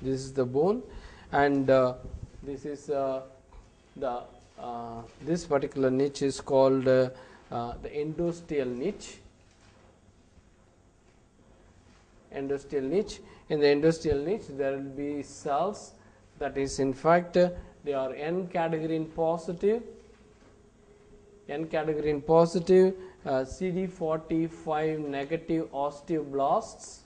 This is the bone, and this is the this particular niche is called the endosteal niche. Endosteal niche. In the endosteal niche, there will be cells that is in fact they are N category positive, N category positive, CD45 negative osteoblasts.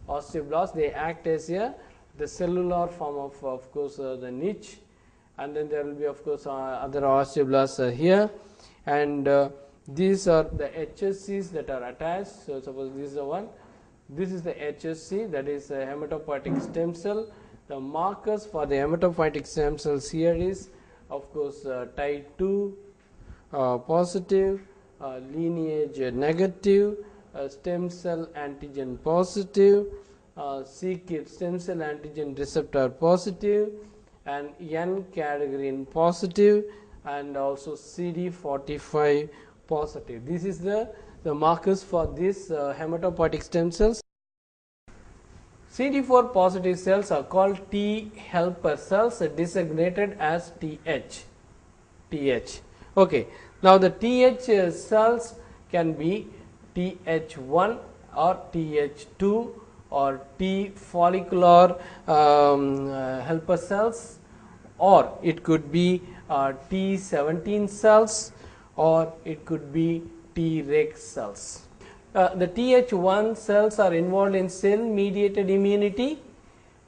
Osteoblasts, they act as the cellular form of course the niche, and then there will be of course other osteoblasts here, and these are the HSCs that are attached. So suppose this is the one. This is the HSC, that is a hematopoietic stem cell. The markers for the hematopoietic stem cells here is of course type 2 positive, lineage negative, stem cell antigen positive, c-KIT stem cell antigen receptor positive, and N cadherin positive, and also CD45 positive. This is the markers for these hematopoietic stem cells. CD4 positive cells are called T helper cells, designated as TH. Okay. Now, the TH cells can be TH1 or TH2 or T follicular helper cells, or it could be T17 cells, or it could be Treg cells. The TH1 cells are involved in cell mediated immunity,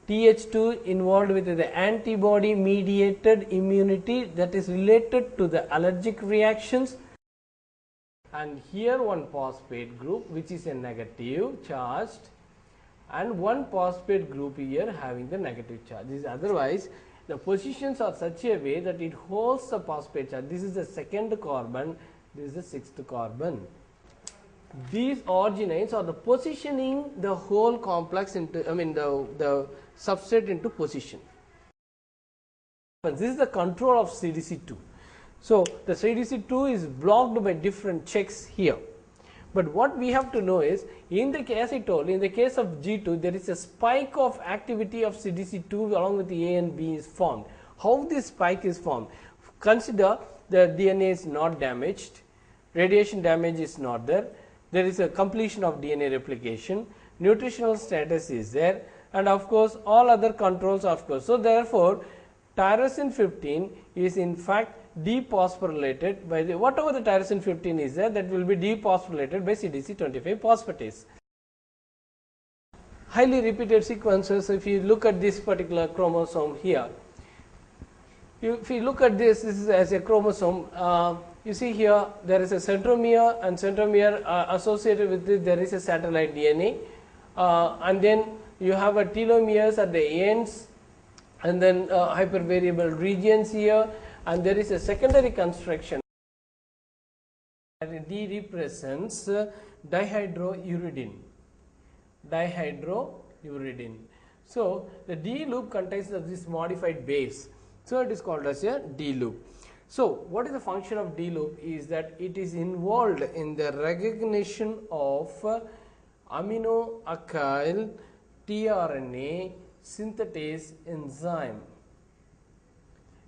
TH2 involved with the antibody mediated immunity that is related to the allergic reactions, and here one phosphate group which is a negative charged, and one phosphate group here having the negative charge. This otherwise the positions are such a way that it holds the phosphate charge. This is the second carbon, this is the sixth carbon. These originates are the positioning the whole complex into, the substrate into position. This is the control of CDC2. So, the CDC2 is blocked by different checks here. But what we have to know is, in the case I told, in the case of G2, there is a spike of activity of CDC2 along with the A and B is formed. How this spike is formed? Consider the DNA is not damaged, radiation damage is not there. There is a completion of DNA replication, nutritional status is there, and of course, all other controls of course. So, therefore, tyrosine 15 is in fact dephosphorylated by the whatever the tyrosine 15 is there, that will be dephosphorylated by CDC25 phosphatase. Highly repeated sequences, if you look at this particular chromosome here, if you look at this is as a chromosome, you see here there is a centromere, and centromere associated with this there is a satellite DNA, and then you have a telomeres at the ends, and then hypervariable regions here, and there is a secondary construction. D represents dihydrouridine. So, the D loop contains this modified base. So, it is called as a D loop. So, what is the function of D loop is that it is involved in the recognition of aminoacyl tRNA synthetase enzyme.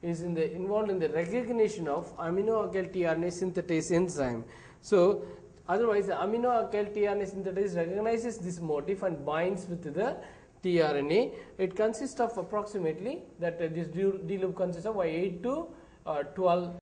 Is involved in the recognition of aminoacyl tRNA synthetase enzyme. So, otherwise the aminoacyl tRNA synthetase recognizes this motif and binds with the tRNA. It consists of approximately that this D loop consists of 8 to 12